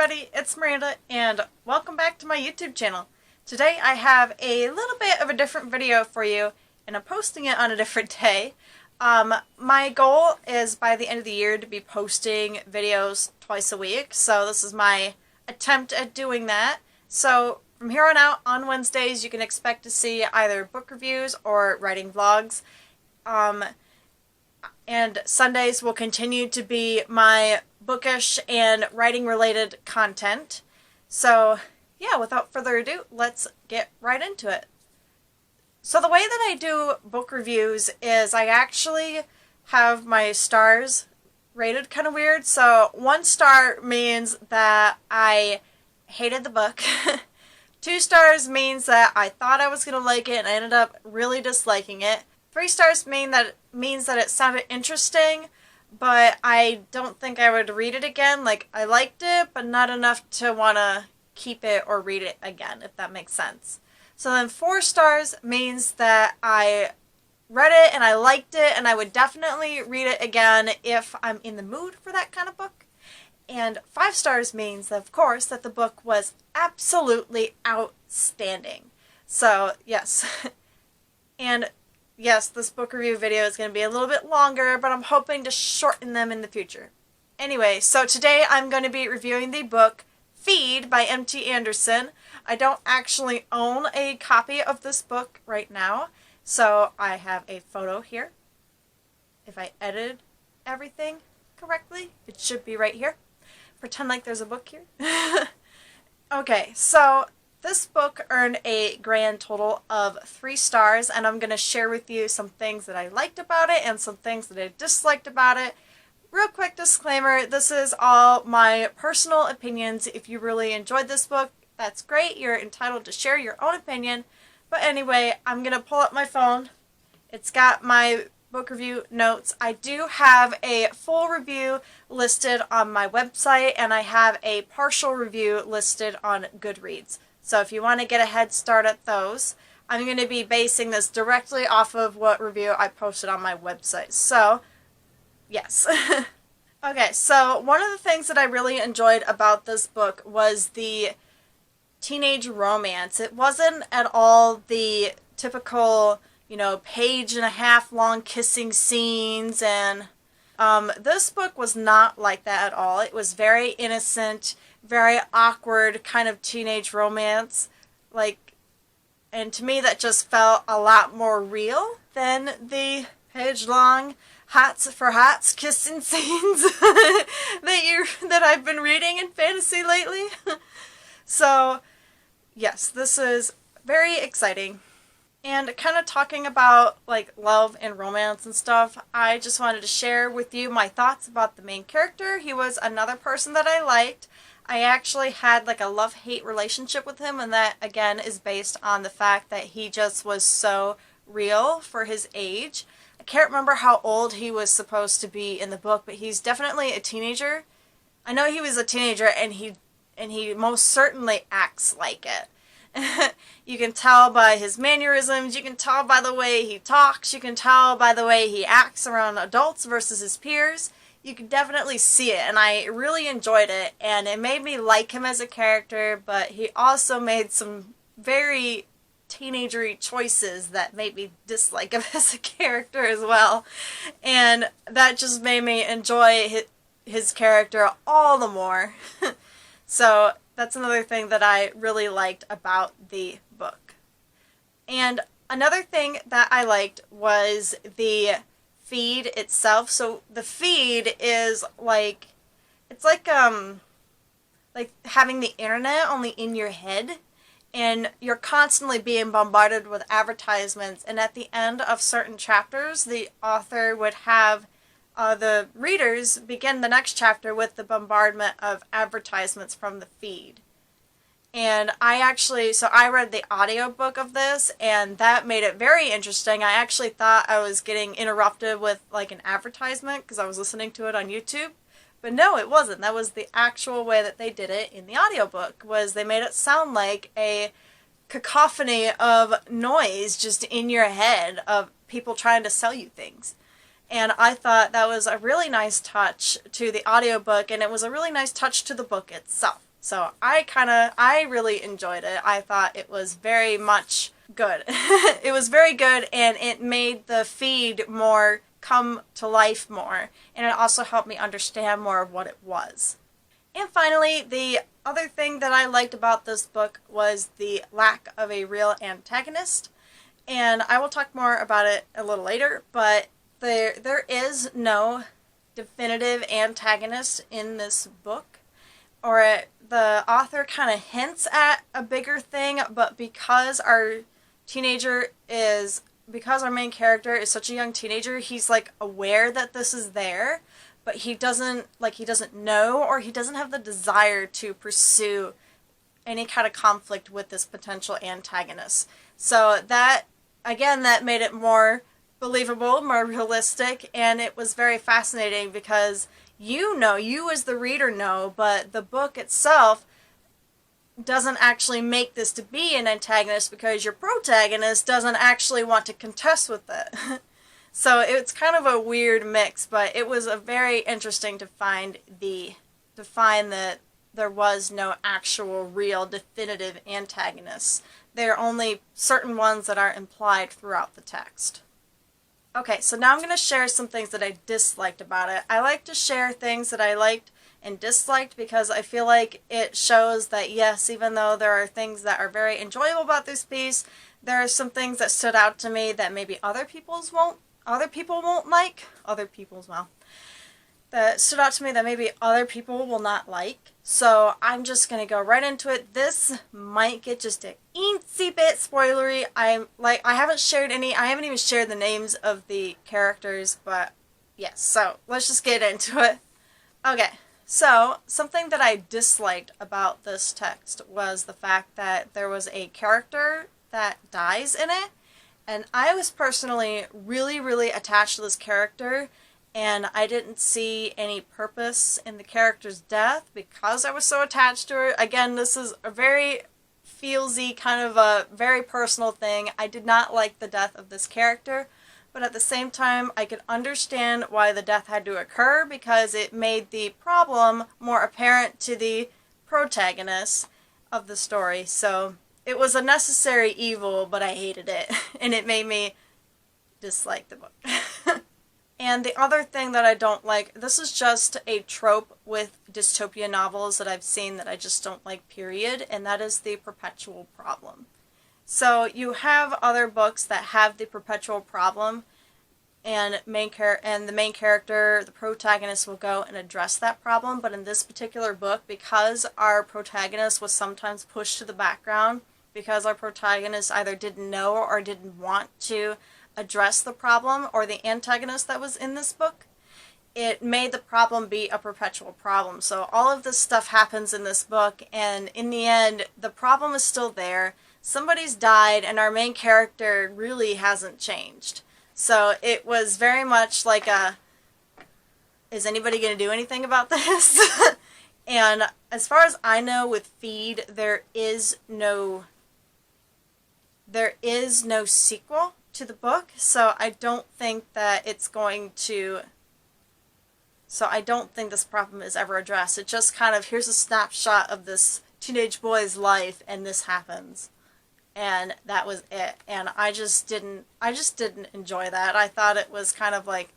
everybody, it's Miranda and welcome back to my YouTube channel. Today I have a little bit of a different video for you and I'm posting it on a different day. My goal is by the end of the year to be posting videos twice a week, so this is my attempt at doing that. So from here on out, on Wednesdays, you can expect to see either book reviews or writing vlogs. And Sundays will continue to be my bookish and writing related content. So yeah, without further ado, let's get right into it. So the way that I do book reviews is I actually have my stars rated kind of weird. So 1 star means that I hated the book. 2 stars means that I thought I was going to like it and I ended up really disliking it. 3 stars means that it sounded interesting, but I don't think I would read it again. Like, I liked it, but not enough to want to keep it or read it again, if that makes sense. So then 4 stars means that I read it and I liked it and I would definitely read it again if I'm in the mood for that kind of book. And 5 stars means, of course, that the book was absolutely outstanding. So, yes. And yes, this book review video is going to be a little bit longer, but I'm hoping to shorten them in the future. Anyway, so today I'm going to be reviewing the book Feed by M.T. Anderson. I don't actually own a copy of this book right now, so I have a photo here. If I edited everything correctly, it should be right here. Pretend like there's a book here. Okay, so this book earned a grand total of 3 stars, and I'm going to share with you some things that I liked about it and some things that I disliked about it. Real quick disclaimer, this is all my personal opinions. If you really enjoyed this book, that's great. You're entitled to share your own opinion. But anyway, I'm going to pull up my phone. It's got my book review notes. I do have a full review listed on my website, and I have a partial review listed on Goodreads. So if you want to get a head start at those, I'm going to be basing this directly off of what review I posted on my website. So, yes. Okay, so one of the things that I really enjoyed about this book was the teenage romance. It wasn't at all the typical, page-and-a-half long kissing scenes, and this book was not like that at all. It was very innocent, very awkward kind of teenage romance, and to me that just felt a lot more real than the page-long hots for hots kissing scenes that I've been reading in fantasy lately. So, yes, this is very exciting. And kind of talking about love and romance and stuff, I just wanted to share with you my thoughts about the main character. He was another person that I liked. I actually had a love-hate relationship with him, and that again is based on the fact that he just was so real for his age. I can't remember how old he was supposed to be in the book, but he's definitely a teenager. I know he was a teenager, and he most certainly acts like it. You can tell by his mannerisms, you can tell by the way he talks, you can tell by the way he acts around adults versus his peers. You can definitely see it, and I really enjoyed it, and it made me like him as a character, but he also made some very teenagery choices that made me dislike him as a character as well, and that just made me enjoy his character all the more. So that's another thing that I really liked about the book. And another thing that I liked was the feed itself. So the feed is it's like having the internet only in your head, and you're constantly being bombarded with advertisements, and at the end of certain chapters the author would have the readers begin the next chapter with the bombardment of advertisements from the feed. And I read the audiobook of this, and that made it very interesting. I actually thought I was getting interrupted with an advertisement because I was listening to it on YouTube. But no, it wasn't. That was the actual way that they did it in the audiobook, was they made it sound like a cacophony of noise just in your head of people trying to sell you things. And I thought that was a really nice touch to the audiobook, and it was a really nice touch to the book itself. So I really enjoyed it. I thought it was very much good. It was very good, and it made the feed more come to life more, and it also helped me understand more of what it was. And finally, the other thing that I liked about this book was the lack of a real antagonist, and I will talk more about it a little later, but there is no definitive antagonist in this book, or the author kind of hints at a bigger thing, but because our main character is such a young teenager, he's like aware that this is there, but he doesn't know, or he doesn't have the desire to pursue any kind of conflict with this potential antagonist. So that made it more believable, more realistic, and it was very fascinating because you as the reader know, but the book itself doesn't actually make this to be an antagonist because your protagonist doesn't actually want to contest with it. So it's kind of a weird mix, but it was a very interesting to find that there was no actual real definitive antagonists. There are only certain ones that are implied throughout the text. Okay, so now I'm going to share some things that I disliked about it. I like to share things that I liked and disliked because I feel like it shows that, yes, even though there are things that are very enjoyable about this piece, there are some things that stood out to me that maybe that stood out to me that maybe other people will not like. So I'm just going to go right into it. This might get just a eensy bit spoilery. I haven't even shared the names of the characters, but yes, so let's just get into it. Okay, so something that I disliked about this text was the fact that there was a character that dies in it, and I was personally really, really attached to this character, and I didn't see any purpose in the character's death because I was so attached to her. Again, this is a very feelsy, kind of a very personal thing. I did not like the death of this character, but at the same time, I could understand why the death had to occur because it made the problem more apparent to the protagonist of the story. So it was a necessary evil, but I hated it, and it made me dislike the book. And the other thing that I don't like, this is just a trope with dystopia novels that I've seen that I just don't like, period, and that is the perpetual problem. So you have other books that have the perpetual problem, and the main character, the protagonist, will go and address that problem, but in this particular book, because our protagonist was sometimes pushed to the background, because our protagonist either didn't know or didn't want to address the problem or the antagonist that was in this book, it made the problem be a perpetual problem. So all of this stuff happens in this book, and in the end, the problem is still there. Somebody's died, and our main character really hasn't changed. So it was very much like is anybody going to do anything about this? And as far as I know, with Feed, there is no sequel to the book, so I don't think this problem is ever addressed. It just kind of, here's a snapshot of this teenage boy's life, and this happens, and that was it. And I just didn't enjoy that. I thought it was kind of like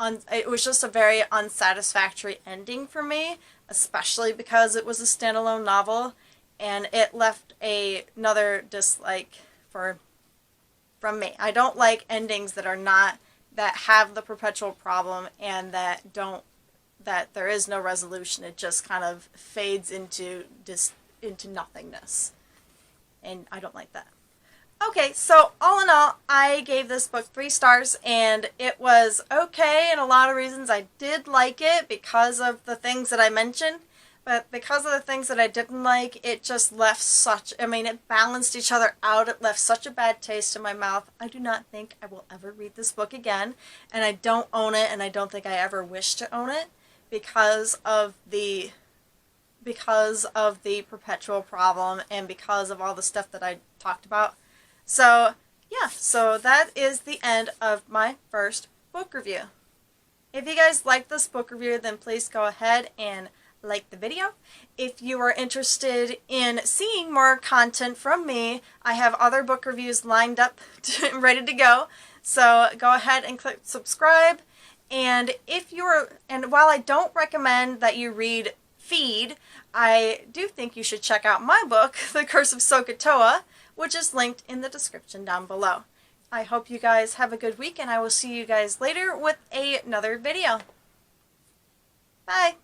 it was just a very unsatisfactory ending for me, especially because it was a standalone novel, and it left another dislike from me. I don't like endings that have the perpetual problem and that there is no resolution. It just kind of fades into nothingness. And I don't like that. Okay, so all in all, I gave this book 3 stars, and it was okay, and a lot of reasons I did like it because of the things that I mentioned. But because of the things that I didn't like, it just left it balanced each other out. It left such a bad taste in my mouth. I do not think I will ever read this book again, and I don't own it, and I don't think I ever wish to own it because of the perpetual problem and because of all the stuff that I talked about. So, yeah, so that is the end of my first book review. If you guys like this book review, then please go ahead and like the video. If you are interested in seeing more content from me, I have other book reviews lined up ready to go. So go ahead and click subscribe. And while I don't recommend that you read Feed, I do think you should check out my book, The Curse of Sokotoa, which is linked in the description down below. I hope you guys have a good week, and I will see you guys later with another video. Bye!